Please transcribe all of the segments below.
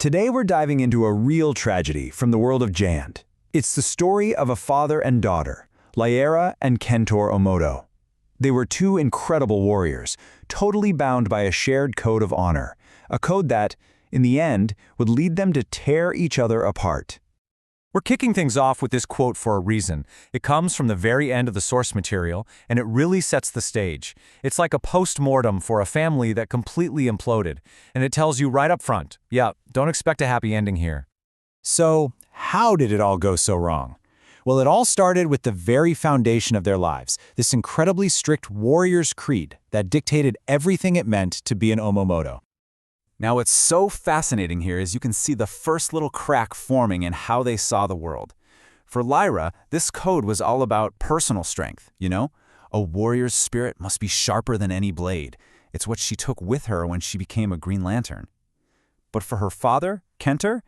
Today we're diving into a real tragedy from the world of Jand. It's the story of a father and daughter, Lyra and Kentor Omoto. They were two incredible warriors, totally bound by a shared code of honor, a code that, in the end, would lead them to tear each other apart. We're kicking things off with this quote for a reason. It comes from the very end of the source material, and it really sets the stage. It's like a post-mortem for a family that completely imploded, and it tells you right up front, yeah, don't expect a happy ending here. So, how did it all go so wrong? Well, it all started with the very foundation of their lives, this incredibly strict warrior's creed that dictated everything it meant to be an Omoto. Now, what's so fascinating here is you can see the first little crack forming in how they saw the world. For Lyra, this code was all about personal strength, you know? A warrior's spirit must be sharper than any blade. It's what she took with her when she became a Green Lantern. But for her father, Kentor,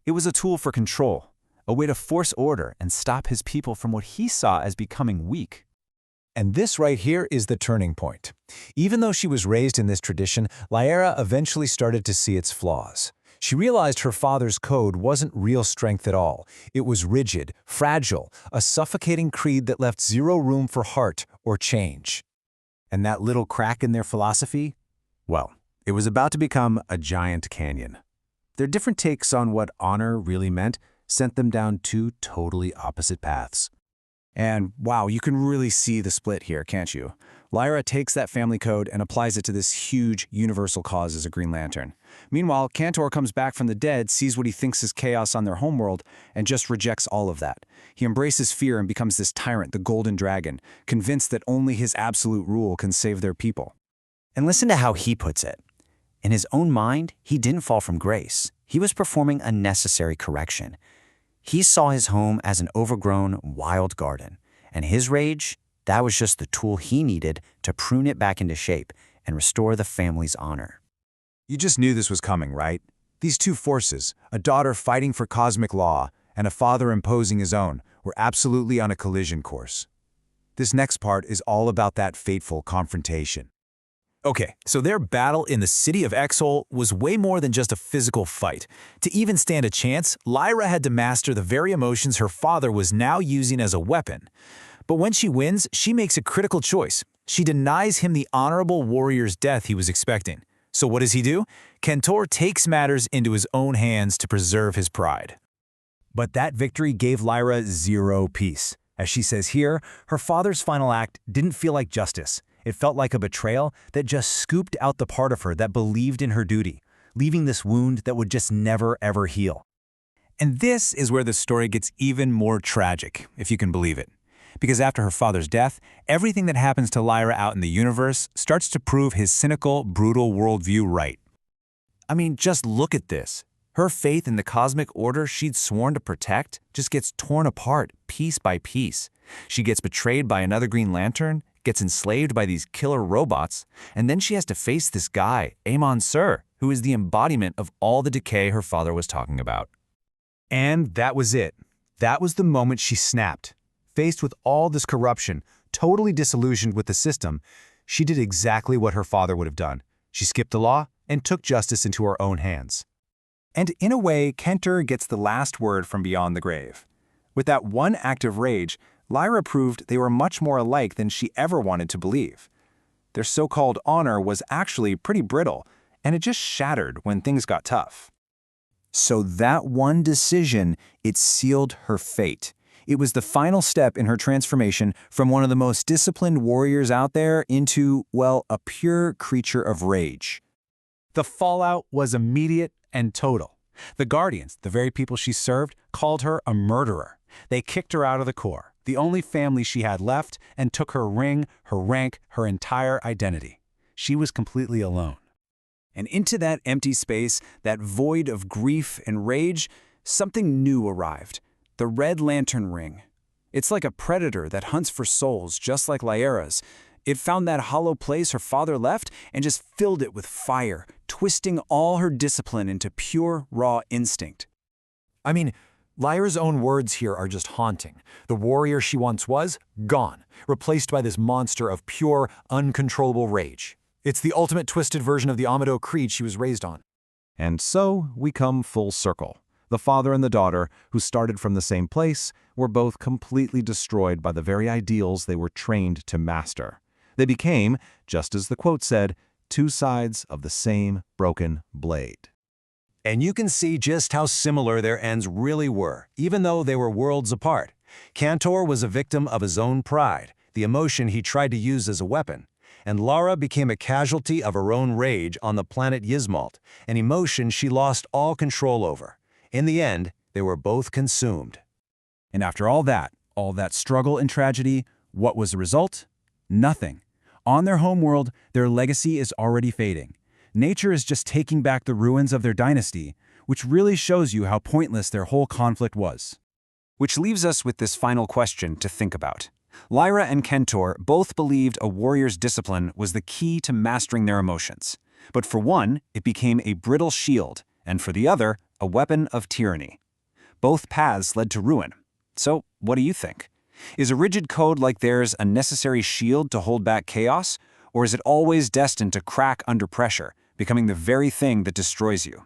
it was a tool for control, a way to force order and stop his people from what he saw as becoming weak. And this right here is the turning point. Even though she was raised in this tradition, Lyra eventually started to see its flaws. She realized her father's code wasn't real strength at all. It was rigid, fragile, a suffocating creed that left zero room for heart or change. And that little crack in their philosophy? Well, it was about to become a giant canyon. Their different takes on what honor really meant sent them down two totally opposite paths. And wow, you can really see the split here, can't you? Lyra takes that family code and applies it to this huge universal cause as a Green Lantern. Meanwhile, Kentor comes back from the dead, sees what he thinks is chaos on their homeworld, and just rejects all of that. He embraces fear and becomes this tyrant, the Golden Dragon, convinced that only his absolute rule can save their people. And listen to how he puts it. In his own mind, he didn't fall from grace. He was performing a necessary correction. He saw his home as an overgrown, wild garden, and his rage, that was just the tool he needed to prune it back into shape and restore the family's honor. You just knew this was coming, right? These two forces, a daughter fighting for cosmic law and a father imposing his own, were absolutely on a collision course. This next part is all about that fateful confrontation. Okay, so their battle in the city of Exhol was way more than just a physical fight. To even stand a chance, Lyra had to master the very emotions her father was now using as a weapon. But when she wins, she makes a critical choice. She denies him the honorable warrior's death he was expecting. So what does he do? Kentor takes matters into his own hands to preserve his pride. But that victory gave Lyra zero peace. As she says here, her father's final act didn't feel like justice. It felt like a betrayal that just scooped out the part of her that believed in her duty, leaving this wound that would just never, ever heal. And this is where the story gets even more tragic, if you can believe it. Because after her father's death, everything that happens to Lyra out in the universe starts to prove his cynical, brutal worldview right. I mean, just look at this. Her faith in the cosmic order she'd sworn to protect just gets torn apart piece by piece. She gets betrayed by another Green Lantern, gets enslaved by these killer robots, and then she has to face this guy, Amon Sur, who is the embodiment of all the decay her father was talking about. And that was it. That was the moment she snapped. Faced with all this corruption, totally disillusioned with the system, she did exactly what her father would have done. She skipped the law and took justice into her own hands. And in a way, Kentor gets the last word from beyond the grave. With that one act of rage, Lyra proved they were much more alike than she ever wanted to believe. Their so-called honor was actually pretty brittle, and it just shattered when things got tough. So that one decision, it sealed her fate. It was the final step in her transformation from one of the most disciplined warriors out there into, well, a pure creature of rage. The fallout was immediate and total. The Guardians, the very people she served, called her a murderer. They kicked her out of the Corps, the only family she had left, and took her ring, her rank, her entire identity. She was completely alone. And into that empty space, that void of grief and rage, something new arrived. The Red Lantern Ring. It's like a predator that hunts for souls, just like Lyra's. It found that hollow place her father left and just filled it with fire, twisting all her discipline into pure, raw instinct. I mean, Lyra's own words here are just haunting. The warrior she once was, gone, replaced by this monster of pure, uncontrollable rage. It's the ultimate twisted version of the Omoto creed she was raised on. And so we come full circle. The father and the daughter, who started from the same place, were both completely destroyed by the very ideals they were trained to master. They became, just as the quote said, two sides of the same broken blade. And you can see just how similar their ends really were, even though they were worlds apart. Cantor was a victim of his own pride, the emotion he tried to use as a weapon. And Lara became a casualty of her own rage on the planet Yzmalt, an emotion she lost all control over. In the end, they were both consumed. And after all that struggle and tragedy, what was the result? Nothing. On their homeworld, their legacy is already fading. Nature is just taking back the ruins of their dynasty, which really shows you how pointless their whole conflict was. Which leaves us with this final question to think about. Lyra and Kentor both believed a warrior's discipline was the key to mastering their emotions. But for one, it became a brittle shield, and for the other, a weapon of tyranny. Both paths led to ruin. So, what do you think? Is a rigid code like theirs a necessary shield to hold back chaos, or is it always destined to crack under pressure, becoming the very thing that destroys you?